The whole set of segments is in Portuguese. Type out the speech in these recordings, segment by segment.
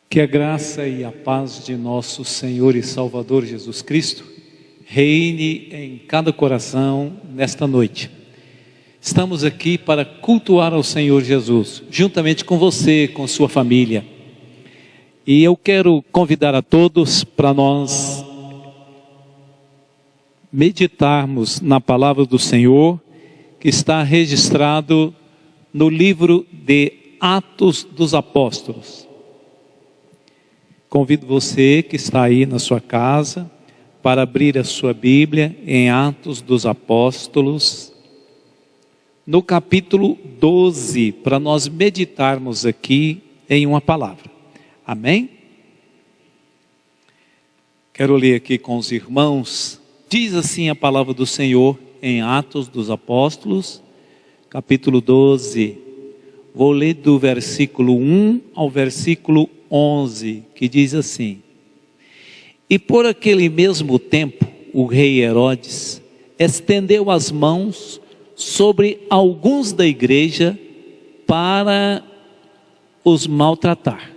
Que a graça e a paz de nosso Senhor e Salvador Jesus Cristo reine em cada coração nesta noite. Estamos aqui para cultuar ao Senhor Jesus, juntamente com você, com sua família. E eu quero convidar a todos para nós meditarmos na palavra do Senhor, que está registrado no livro de Atos dos Apóstolos. Convido você que está aí na sua casa para abrir a sua Bíblia em Atos dos Apóstolos, no capítulo 12, para nós meditarmos aqui em uma palavra. Amém? Quero ler aqui com os irmãos. Diz assim a palavra do Senhor em Atos dos Apóstolos, capítulo 12. Vou ler do versículo 1 ao versículo 11, que diz assim: E por aquele mesmo tempo, o rei Herodes estendeu as mãos sobre alguns da igreja para os maltratar.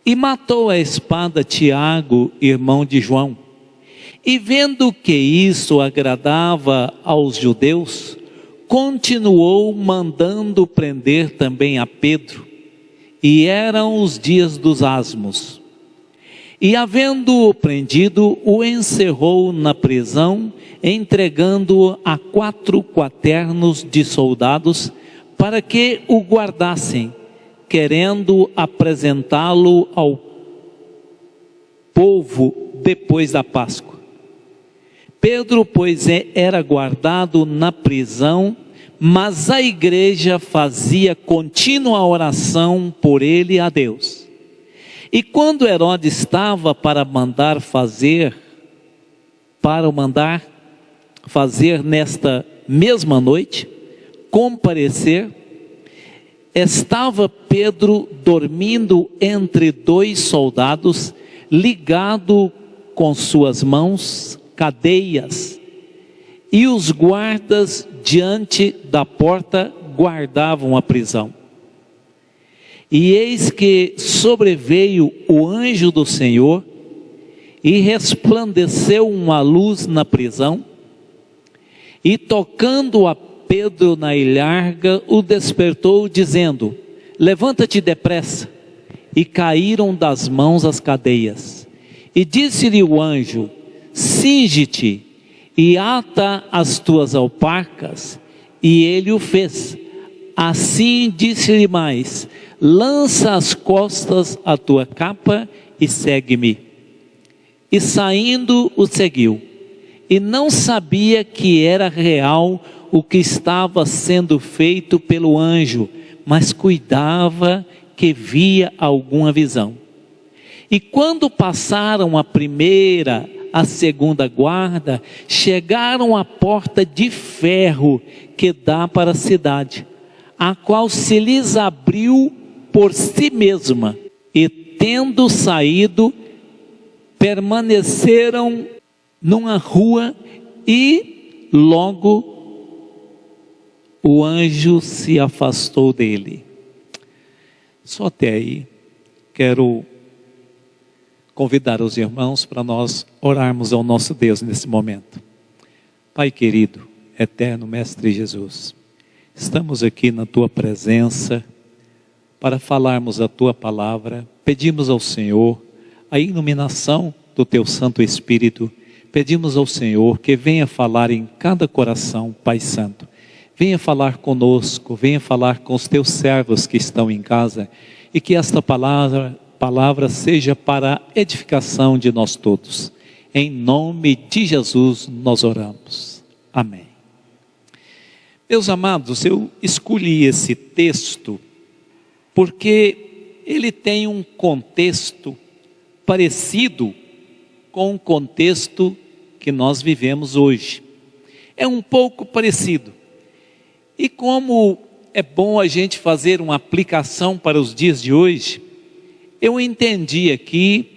E matou a espada Tiago, irmão de João. E vendo que isso agradava aos judeus, continuou mandando prender também a Pedro. E eram os dias dos asmos. E havendo-o prendido, o encerrou na prisão, entregando-o a 4 quaternos de soldados, para que o guardassem, querendo apresentá-lo ao povo depois da Páscoa. Pedro, pois, era guardado na prisão, mas a igreja fazia contínua oração por ele a Deus. E quando Herodes estava para mandar fazer nesta mesma noite, comparecer, estava Pedro dormindo entre 2 soldados, ligado com suas mãos, cadeias, e os guardas diante da porta guardavam a prisão. E eis que sobreveio o anjo do Senhor, e resplandeceu uma luz na prisão, e tocando a Pedro na ilharga, o despertou, dizendo: Levanta-te depressa. E caíram das mãos as cadeias. E disse-lhe o anjo: Cinge-te e ata as tuas alparcas. E ele o fez. Assim disse-lhe mais: Lança às costas a tua capa e segue-me. E saindo o seguiu. E não sabia que era real o que estava sendo feito pelo anjo, mas cuidava que via alguma visão. E quando passaram a primeira, a segunda guarda, chegaram à porta de ferro que dá para a cidade, a qual se lhes abriu por si mesma, e tendo saído, permaneceram numa rua, e logo o anjo se afastou dele. Só até aí. Quero convidar os irmãos para nós orarmos ao nosso Deus nesse momento. Pai querido, eterno Mestre Jesus, estamos aqui na Tua presença para falarmos a Tua palavra. Pedimos ao Senhor a iluminação do Teu Santo Espírito. Pedimos ao Senhor que venha falar em cada coração, Pai Santo. Venha falar conosco, venha falar com os Teus servos que estão em casa, e que esta palavra seja para a edificação de nós todos. Em nome de Jesus nós oramos. Amém. Meus amados, eu escolhi esse texto porque ele tem um contexto parecido com o contexto que nós vivemos hoje. É um pouco parecido. E como é bom a gente fazer uma aplicação para os dias de hoje, eu entendi aqui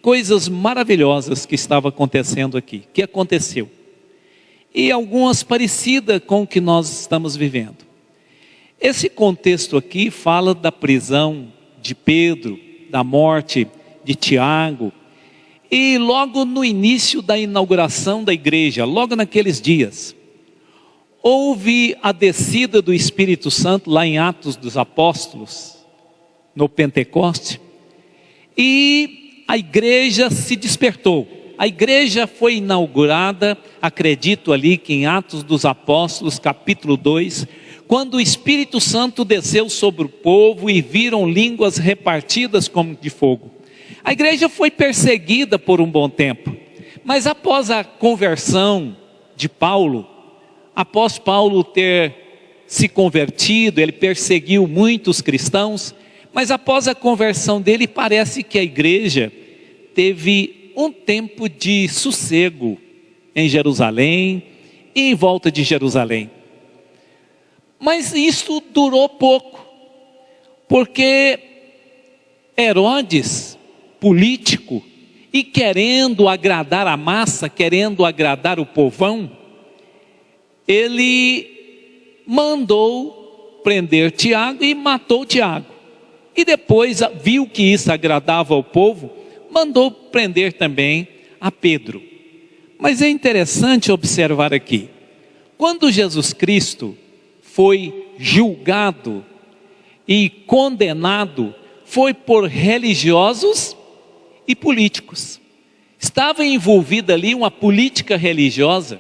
coisas maravilhosas que estavam acontecendo aqui, que aconteceu. E algumas parecidas com o que nós estamos vivendo. Esse contexto aqui fala da prisão de Pedro, da morte de Tiago. E logo no início da inauguração da igreja, logo naqueles dias, houve a descida do Espírito Santo lá em Atos dos Apóstolos, no Pentecoste, e a igreja se despertou. A igreja foi inaugurada, acredito ali que em Atos dos Apóstolos, capítulo 2, quando o Espírito Santo desceu sobre o povo e viram línguas repartidas como de fogo. A igreja foi perseguida por um bom tempo, mas após a conversão de Paulo, após Paulo ter se convertido, ele perseguiu muitos cristãos, mas após a conversão dele, parece que a igreja teve um tempo de sossego em Jerusalém e em volta de Jerusalém. Mas isso durou pouco, porque Herodes, político, e querendo agradar a massa, querendo agradar o povão, ele mandou prender Tiago e matou Tiago. E depois viu que isso agradava ao povo, mandou prender também a Pedro. Mas é interessante observar aqui, quando Jesus Cristo foi julgado e condenado, foi por religiosos e políticos. Estava envolvida ali uma política religiosa,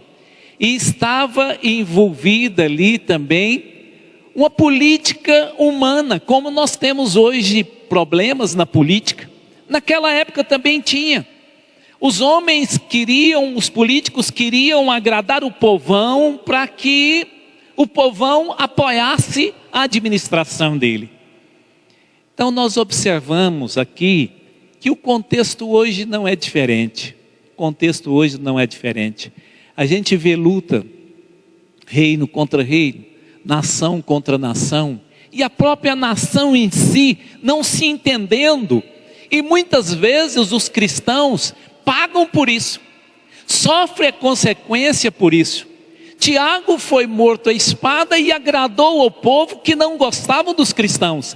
e estava envolvida ali também uma política humana, como nós temos hoje problemas na política. Naquela época também tinha. Os homens queriam, os políticos queriam agradar o povão para que o povão apoiasse a administração dele. Então nós observamos aqui que o contexto hoje não é diferente. O contexto hoje não é diferente. A gente vê luta, reino contra reino, nação contra nação, e a própria nação em si não se entendendo, e muitas vezes os cristãos pagam por isso, sofrem a consequência por isso. Tiago foi morto à espada e agradou ao povo que não gostava dos cristãos,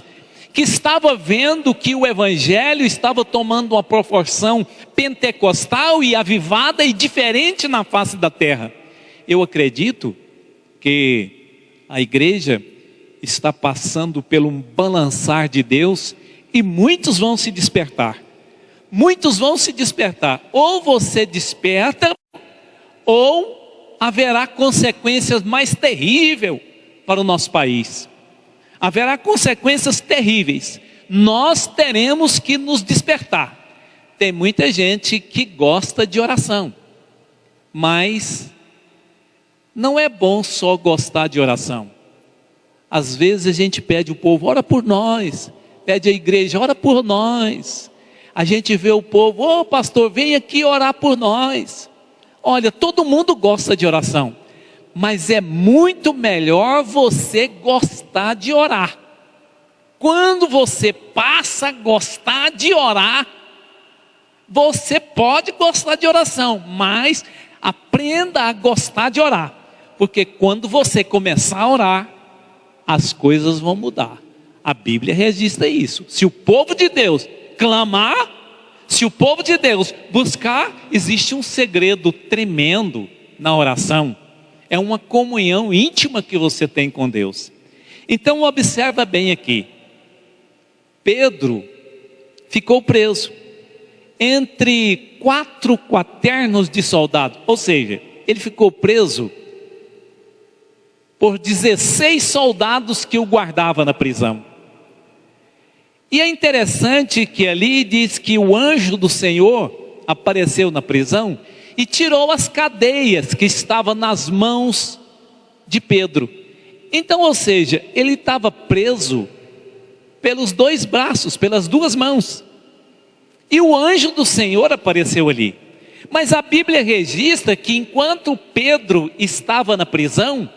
que estava vendo que o evangelho estava tomando uma proporção pentecostal e avivada e diferente na face da terra. Eu acredito que a igreja está passando pelo um balançar de Deus e muitos vão se despertar. Muitos vão se despertar. Ou você desperta, ou haverá consequências mais terríveis para o nosso país. Haverá consequências terríveis. Nós teremos que nos despertar. Tem muita gente que gosta de oração, mas não é bom só gostar de oração. Às vezes a gente pede o povo, ora por nós. Pede a igreja, ora por nós. A gente vê o povo, ô pastor, vem aqui orar por nós. Olha, todo mundo gosta de oração, mas é muito melhor você gostar de orar. Quando você passa a gostar de orar, você pode gostar de oração, mas aprenda a gostar de orar, porque quando você começar a orar, as coisas vão mudar. A Bíblia registra isso. Se o povo de Deus clamar, se o povo de Deus buscar, existe um segredo tremendo na oração. É uma comunhão íntima que você tem com Deus. Então observa bem aqui. Pedro ficou preso entre 4 quaternos de soldado. Ou seja, ele ficou preso por 16 soldados que o guardavam na prisão. E é interessante que ali diz que o anjo do Senhor apareceu na prisão e tirou as cadeias que estavam nas mãos de Pedro. Então, ou seja, ele estava preso pelos 2 braços, pelas 2 mãos. E o anjo do Senhor apareceu ali. Mas a Bíblia registra que enquanto Pedro estava na prisão,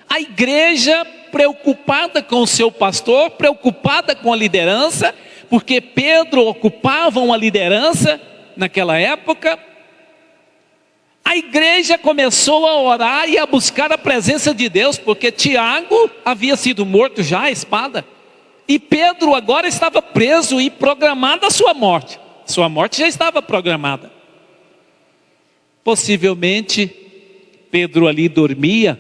a igreja, preocupada com o seu pastor, preocupada com a liderança, porque Pedro ocupava uma liderança naquela época, a igreja começou a orar e a buscar a presença de Deus, porque Tiago havia sido morto já à espada, E Pedro agora estava preso e programada a sua morte. Sua morte já estava programada. Possivelmente, Pedro ali dormia,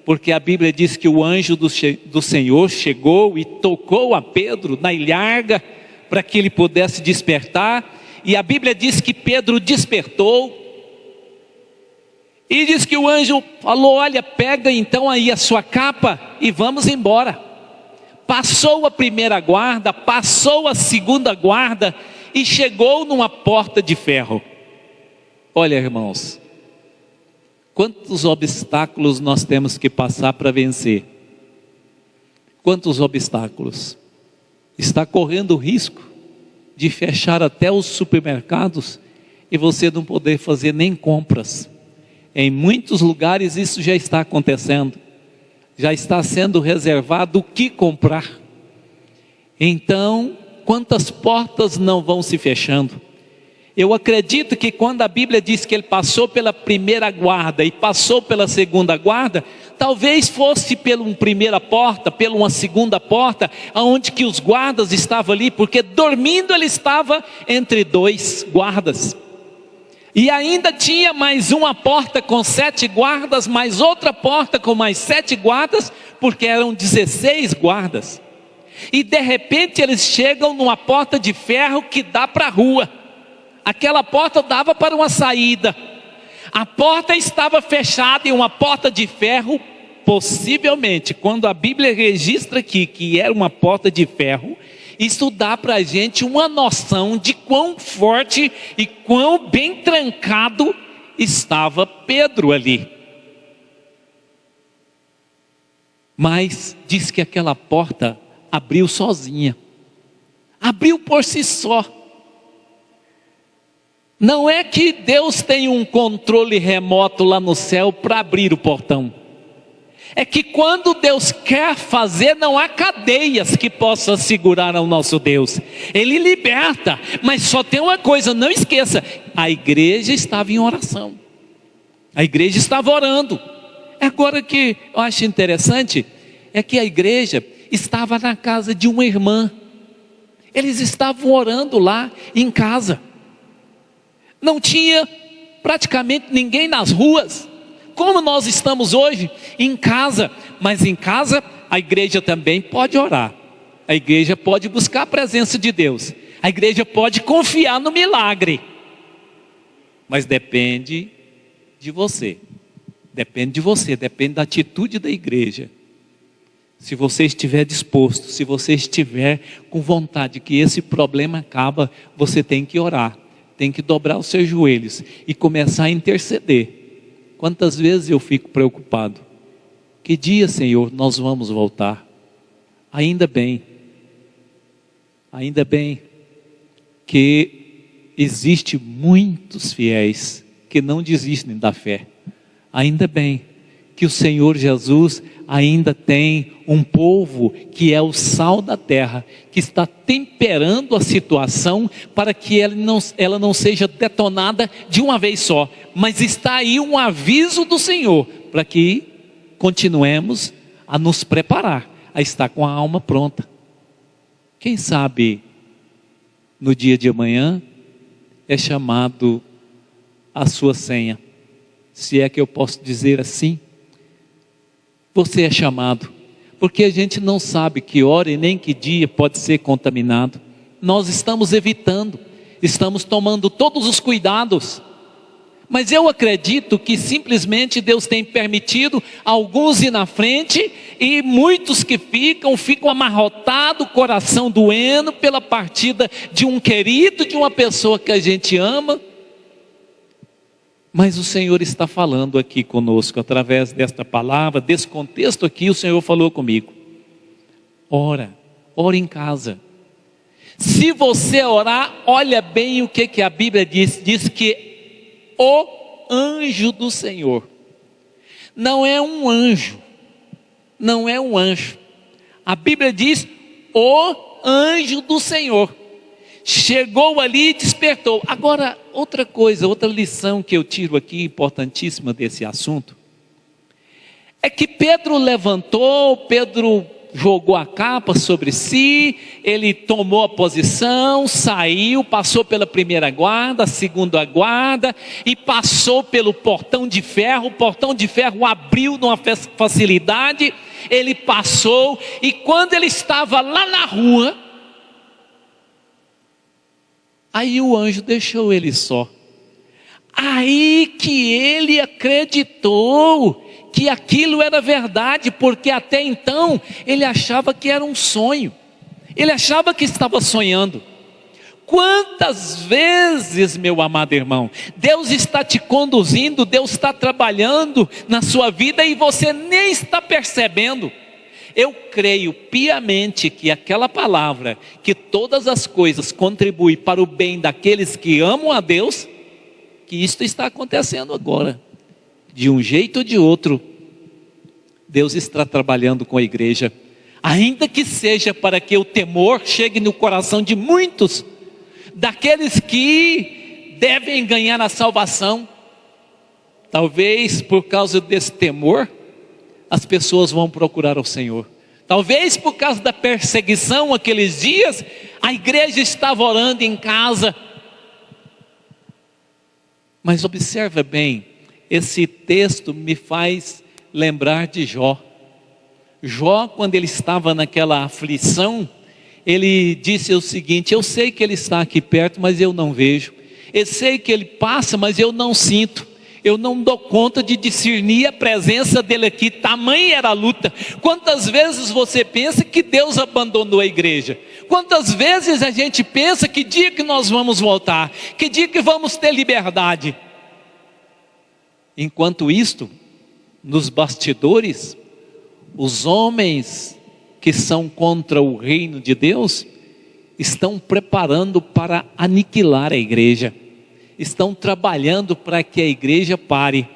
porque a Bíblia diz que o anjo do Senhor chegou e tocou a Pedro na ilharga, para que ele pudesse despertar. E a Bíblia diz que Pedro despertou. E diz que o anjo falou: olha, pega então aí a sua capa e vamos embora. Passou a primeira guarda, passou a segunda guarda e chegou numa porta de ferro. Olha, irmãos, quantos obstáculos nós temos que passar para vencer? Quantos obstáculos? Está correndo o risco de fechar até os supermercados e você não poder fazer nem compras. Em muitos lugares isso já está acontecendo. Já está sendo reservado o que comprar. Então, quantas portas não vão se fechando? Eu acredito que quando a Bíblia diz que ele passou pela primeira guarda e passou pela segunda guarda, talvez fosse pela uma primeira porta, pela uma segunda porta, aonde que os guardas estavam ali, porque dormindo ele estava entre dois guardas. E ainda tinha mais uma porta com 7 guardas, mais outra porta com mais 7 guardas, porque eram 16 guardas. E de repente eles chegam numa porta de ferro que dá para a rua. Aquela porta dava para uma saída. A porta estava fechada e uma porta de ferro, possivelmente, quando a Bíblia registra aqui que era uma porta de ferro, isso dá para a gente uma noção de quão forte e quão bem trancado estava Pedro ali. Mas diz que aquela porta abriu sozinha. Abriu por si só. Não é que Deus tem um controle remoto lá no céu para abrir o portão. É que quando Deus quer fazer, não há cadeias que possam segurar ao nosso Deus. Ele liberta, mas só tem uma coisa, não esqueça: a igreja estava em oração. A igreja estava orando. Agora que eu acho interessante, é que a igreja estava na casa de uma irmã. Eles estavam orando lá em casa. Não tinha praticamente ninguém nas ruas, como nós estamos hoje, em casa. Mas em casa a igreja também pode orar. A igreja pode buscar a presença de Deus. A igreja pode confiar no milagre. Mas depende de você. Depende de você, depende da atitude da igreja. Se você estiver disposto, se você estiver com vontade que esse problema acaba, você tem que orar. Tem que dobrar os seus joelhos e começar a interceder. Quantas vezes eu fico preocupado? Que dia, Senhor, nós vamos voltar? Ainda bem que existe muitos fiéis que não desistem da fé. Ainda bem que o Senhor Jesus ainda tem um povo que é o sal da terra, que está temperando a situação para que ela não seja detonada de uma vez só, mas está aí um aviso do Senhor, para que continuemos a nos preparar, a estar com a alma pronta. Quem sabe no dia de amanhã é chamado a sua senha, se é que eu posso dizer assim. Você é chamado, porque a gente não sabe que hora e nem que dia pode ser contaminado. Nós estamos evitando, estamos tomando todos os cuidados, mas eu acredito que simplesmente Deus tem permitido alguns ir na frente, e muitos que ficam amarrotados, coração doendo pela partida de um querido, de uma pessoa que a gente ama. Mas o Senhor está falando aqui conosco, através desta palavra, desse contexto aqui, o Senhor falou comigo. Ora em casa. Se você orar, olha bem o que a Bíblia diz. Diz que o anjo do Senhor. Não é um anjo. Não é um anjo. A Bíblia diz o anjo do Senhor. Chegou ali e despertou. Agora, outra coisa, outra lição que eu tiro aqui, importantíssima desse assunto, é que Pedro levantou, Pedro jogou a capa sobre si, ele tomou a posição, saiu, passou pela primeira guarda, a segunda guarda, e passou pelo portão de ferro. O portão de ferro abriu numa facilidade, ele passou, e quando ele estava lá na rua, aí o anjo deixou ele só. Aí que ele acreditou que aquilo era verdade, porque até então ele achava que era um sonho, ele achava que estava sonhando. Quantas vezes, meu amado irmão, Deus está te conduzindo, Deus está trabalhando na sua vida e você nem está percebendo. Eu creio piamente que aquela palavra, que todas as coisas contribuem para o bem daqueles que amam a Deus, que isto está acontecendo agora. De um jeito ou de outro, Deus está trabalhando com a igreja, ainda que seja para que o temor chegue no coração de muitos, daqueles que devem ganhar a salvação. Talvez por causa desse temor, as pessoas vão procurar o Senhor. Talvez por causa da perseguição aqueles dias, a igreja estava orando em casa. Mas observa bem, esse texto me faz lembrar de Jó. Jó, quando ele estava naquela aflição, ele disse o seguinte: eu sei que ele está aqui perto, mas eu não vejo. Eu sei que ele passa, mas eu não sinto. Eu não dou conta de discernir a presença dele aqui. Tamanha era a luta. Quantas vezes você pensa que Deus abandonou a igreja? Quantas vezes a gente pensa que dia que nós vamos voltar? Que dia que vamos ter liberdade? Enquanto isto, nos bastidores, os homens que são contra o reino de Deus estão preparando para aniquilar a igreja, estão trabalhando para que a igreja pare.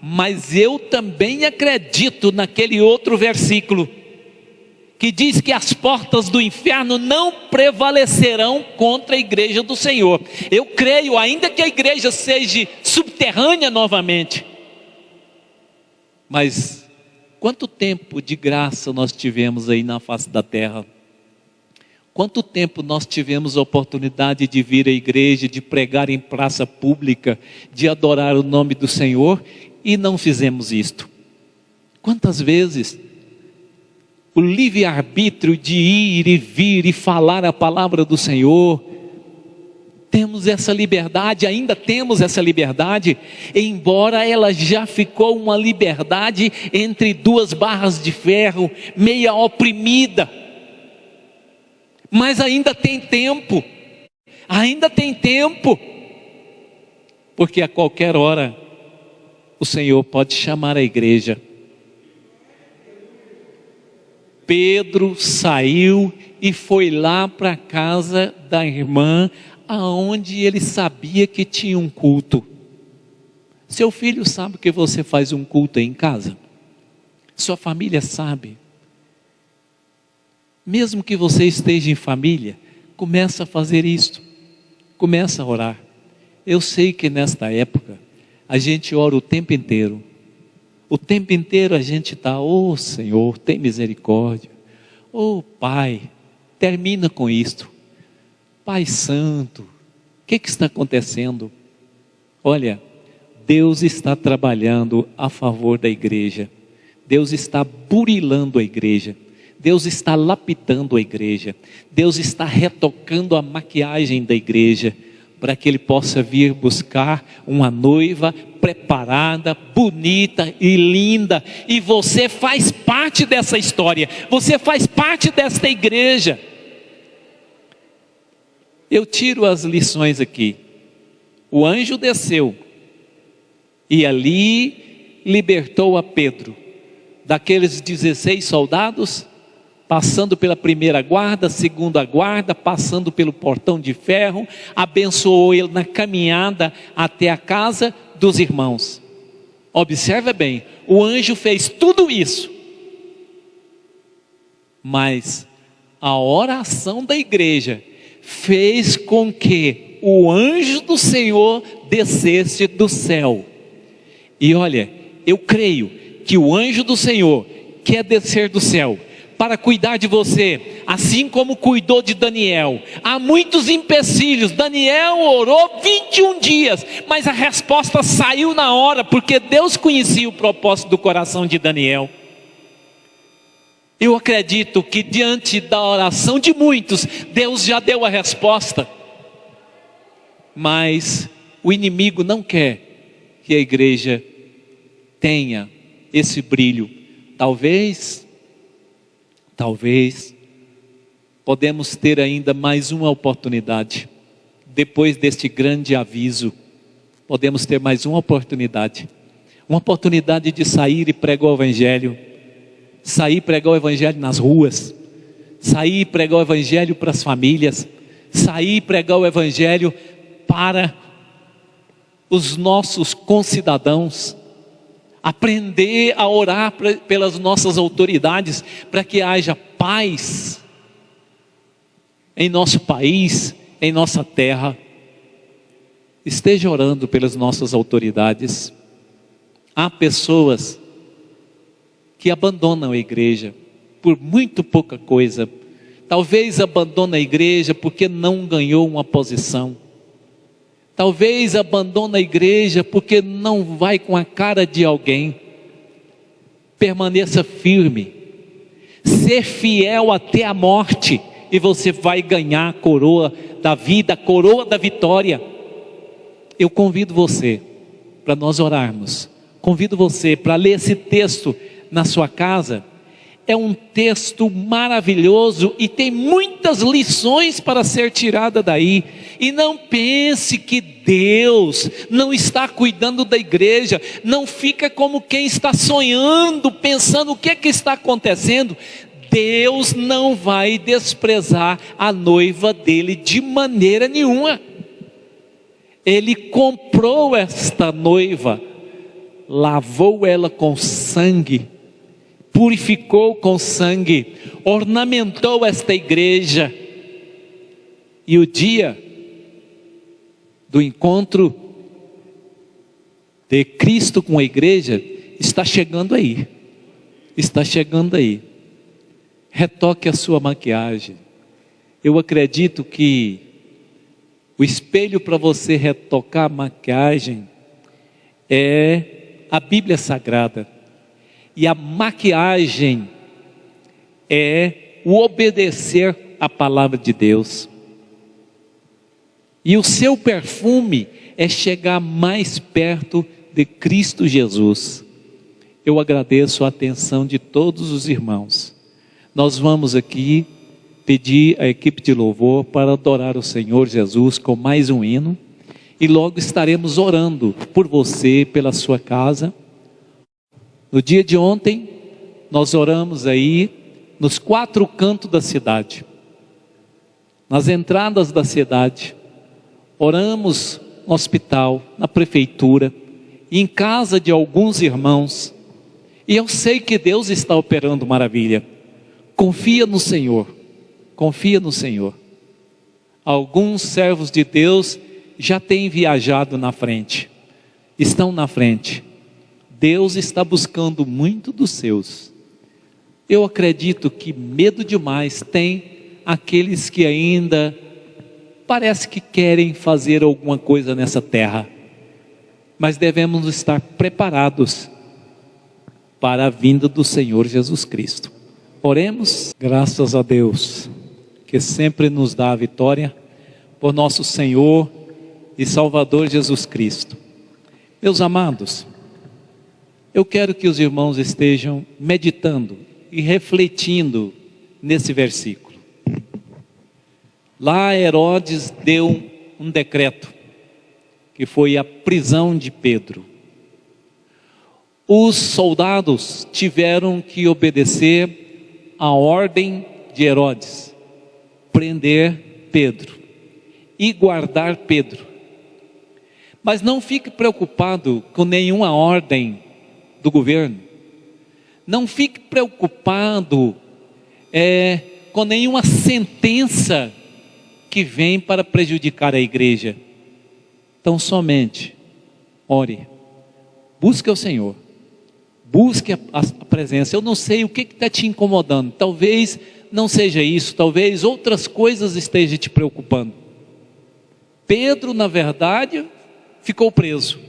Mas eu também acredito naquele outro versículo que diz que as portas do inferno não prevalecerão contra a igreja do Senhor. Eu creio, ainda que a igreja seja subterrânea novamente, mas quanto tempo de graça nós tivemos aí na face da terra? Quanto tempo nós tivemos a oportunidade de vir à igreja, de pregar em praça pública, de adorar o nome do Senhor, e não fizemos isto? Quantas vezes o livre-arbítrio de ir e vir e falar a palavra do Senhor, temos essa liberdade, ainda temos essa liberdade, embora ela já ficou uma liberdade entre duas barras de ferro, meia oprimida, mas ainda tem tempo, porque a qualquer hora o Senhor pode chamar a igreja. Pedro saiu e foi lá para a casa da irmã, aonde ele sabia que tinha um culto. Seu filho sabe que você faz um culto aí em casa? Sua família sabe? Mesmo que você esteja em família, começa a fazer isto, começa a orar. Eu sei que nesta época, a gente ora o tempo inteiro a gente está: oh Senhor, tem misericórdia, oh Pai, termina com isto, Pai Santo, o que está acontecendo? Olha, Deus está trabalhando a favor da igreja, Deus está burilando a igreja, Deus está lapidando a igreja, Deus está retocando a maquiagem da igreja, para que Ele possa vir buscar uma noiva preparada, bonita e linda, e você faz parte dessa história, você faz parte desta igreja. Eu tiro as lições aqui. O anjo desceu, e ali libertou a Pedro, daqueles 16 soldados, passando pela primeira guarda, segunda guarda, passando pelo portão de ferro, abençoou ele na caminhada até a casa dos irmãos. Observe bem, o anjo fez tudo isso, mas a oração da igreja fez com que o anjo do Senhor descesse do céu. E olha, eu creio que o anjo do Senhor quer descer do céu para cuidar de você, assim como cuidou de Daniel. Há muitos empecilhos. Daniel orou 21 dias, mas a resposta saiu na hora, porque Deus conhecia o propósito do coração de Daniel. Eu acredito que diante da oração de muitos, Deus já deu a resposta. Mas o inimigo não quer que a igreja tenha esse brilho. Talvez podemos ter ainda mais uma oportunidade. Depois deste grande aviso, podemos ter mais uma oportunidade. Uma oportunidade de sair e pregar o Evangelho. Sair e pregar o Evangelho nas ruas. Sair e pregar o Evangelho para as famílias. Sair e pregar o Evangelho para os nossos concidadãos. Aprender a orar pelas nossas autoridades, para que haja paz em nosso país, em nossa terra. Esteja orando pelas nossas autoridades. Há pessoas que abandonam a igreja por muito pouca coisa. Talvez abandone a igreja porque não ganhou uma posição. Talvez abandone a igreja porque não vai com a cara de alguém. Permaneça firme. Ser fiel até a morte. E você vai ganhar a coroa da vida, a coroa da vitória. Eu convido você para nós orarmos. Convido você para ler esse texto na sua casa. É um texto maravilhoso e tem muitas lições para ser tirada daí. E não pense que Deus não está cuidando da igreja. Não fica como quem está sonhando, pensando o que é que está acontecendo. Deus não vai desprezar a noiva dele de maneira nenhuma. Ele comprou esta noiva, lavou ela com sangue, purificou com sangue, ornamentou esta igreja. E o dia do encontro de Cristo com a igreja está chegando aí. Está chegando aí. Retoque a sua maquiagem. Eu acredito que o espelho para você retocar a maquiagem é a Bíblia Sagrada. E a maquiagem é o obedecer à palavra de Deus. E o seu perfume é chegar mais perto de Cristo Jesus. Eu agradeço a atenção de todos os irmãos. Nós vamos aqui pedir à equipe de louvor para adorar o Senhor Jesus com mais um hino. E logo estaremos orando por você, pela sua casa. No dia de ontem, nós oramos aí nos 4 cantos da cidade. Nas entradas da cidade. Oramos no hospital, na prefeitura, e em casa de alguns irmãos. E eu sei que Deus está operando maravilha. Confia no Senhor. Confia no Senhor. Alguns servos de Deus já têm viajado na frente. Estão na frente. Deus está buscando muito dos seus. Eu acredito que medo demais tem aqueles que ainda parece que querem fazer alguma coisa nessa terra. Mas devemos estar preparados para a vinda do Senhor Jesus Cristo. Oremos. Graças a Deus, que sempre nos dá a vitória, por nosso Senhor e Salvador Jesus Cristo. Meus amados, eu quero que os irmãos estejam meditando e refletindo nesse versículo. Lá Herodes deu um decreto, que foi a prisão de Pedro. Os soldados tiveram que obedecer a ordem de Herodes, prender Pedro e guardar Pedro. Mas não fique preocupado com nenhuma ordem do governo. Não fique preocupado com nenhuma sentença que vem para prejudicar a igreja. Então somente ore, busque o Senhor, Busque a presença. Eu não sei o que está te incomodando. Talvez não seja isso, talvez outras coisas estejam te preocupando. Pedro, na verdade, ficou preso.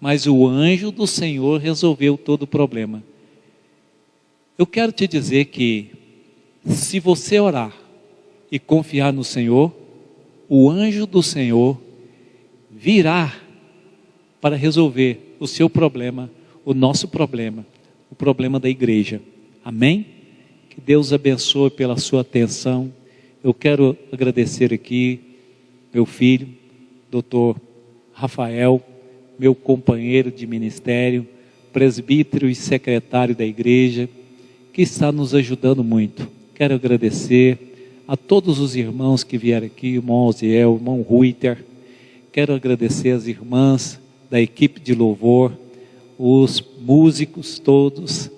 Mas o anjo do Senhor resolveu todo o problema. Eu quero te dizer que, se você orar e confiar no Senhor, o anjo do Senhor virá para resolver o seu problema, o nosso problema, o problema da igreja. Amém? Que Deus abençoe pela sua atenção. Eu quero agradecer aqui meu filho, Dr. Rafael, meu companheiro de ministério, presbítero e secretário da igreja, que está nos ajudando muito. Quero agradecer a todos os irmãos que vieram aqui, irmão Oziel, irmão Ruiter. Quero agradecer as irmãs da equipe de louvor, os músicos todos,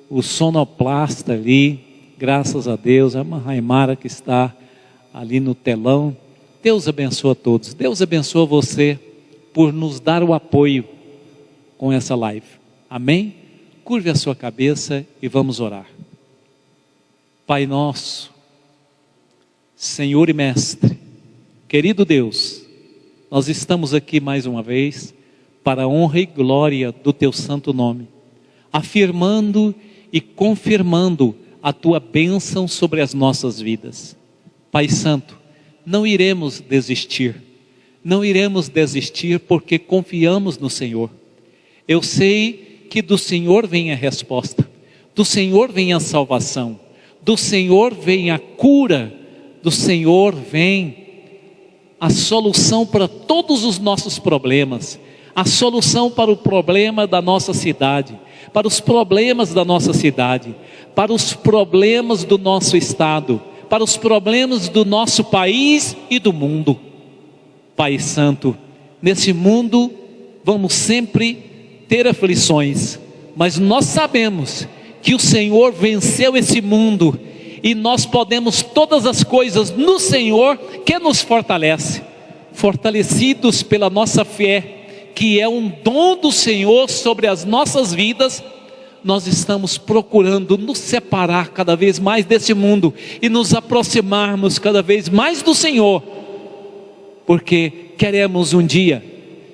o sonoplasta ali, graças a Deus, a irmã Raimara que está ali no telão. Deus abençoa a todos. Deus abençoa você por nos dar o apoio com essa live. Amém? Curve a sua cabeça e vamos orar. Pai nosso, Senhor e Mestre, querido Deus, nós estamos aqui mais uma vez para a honra e glória do Teu santo nome, afirmando e confirmando a Tua bênção sobre as nossas vidas. Pai Santo, não iremos desistir, porque confiamos no Senhor. Eu sei que do Senhor vem a resposta, do Senhor vem a salvação, do Senhor vem a cura, do Senhor vem a solução para todos os nossos problemas, a solução para o problema da nossa cidade, para os problemas da nossa cidade, para os problemas do nosso estado, para os problemas do nosso país e do mundo. Pai Santo, nesse mundo vamos sempre ter aflições, mas nós sabemos que o Senhor venceu esse mundo e nós podemos todas as coisas no Senhor que nos fortalece, fortalecidos pela nossa fé, que é um dom do Senhor sobre as nossas vidas. Nós estamos procurando nos separar cada vez mais desse mundo e nos aproximarmos cada vez mais do Senhor, porque queremos um dia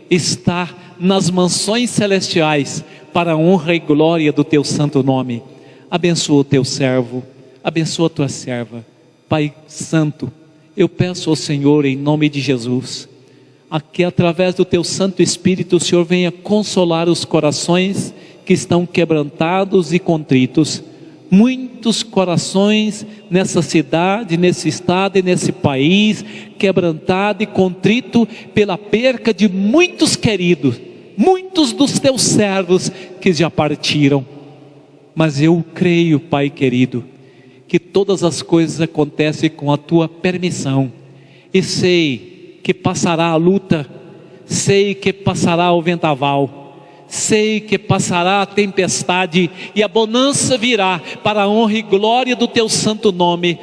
estar nas mansões celestiais para a honra e glória do Teu santo nome. Abençoa o Teu servo, abençoa a Tua serva. Pai Santo, eu peço ao Senhor em nome de Jesus, que através do Teu Santo Espírito o Senhor venha consolar os corações que estão quebrantados e contritos. Muitos corações nessa cidade, nesse estado e nesse país, quebrantado e contrito pela perca de muitos queridos, muitos dos Teus servos que já partiram. Mas eu creio, Pai querido, que todas as coisas acontecem com a Tua permissão, e sei que passará a luta, sei que passará o vendaval, sei que passará a tempestade e a bonança virá para a honra e glória do Teu santo nome.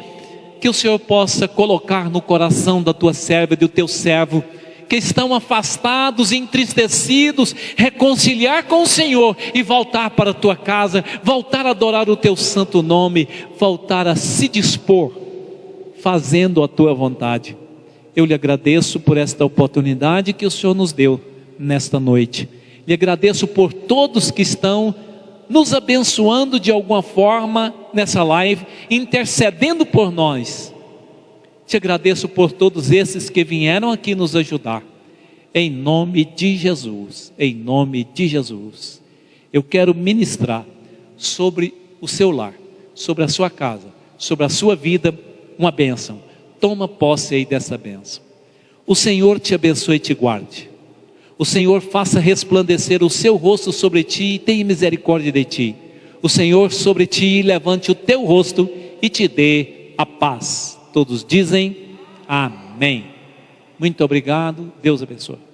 Que o Senhor possa colocar no coração da Tua serva e do Teu servo, que estão afastados, entristecidos, reconciliar com o Senhor e voltar para a Tua casa, voltar a adorar o Teu santo nome, voltar a se dispor, fazendo a Tua vontade. Eu lhe agradeço por esta oportunidade que o Senhor nos deu nesta noite. Lhe agradeço por todos que estão nos abençoando de alguma forma nessa live, intercedendo por nós. Te agradeço por todos esses que vieram aqui nos ajudar. Em nome de Jesus, em nome de Jesus. Eu quero ministrar sobre o seu lar, sobre a sua casa, sobre a sua vida, uma bênção. Toma posse aí dessa bênção. O Senhor te abençoe e te guarde. O Senhor faça resplandecer o seu rosto sobre ti e tenha misericórdia de ti. O Senhor sobre ti levante o teu rosto e te dê a paz. Todos dizem amém. Muito obrigado, Deus abençoe.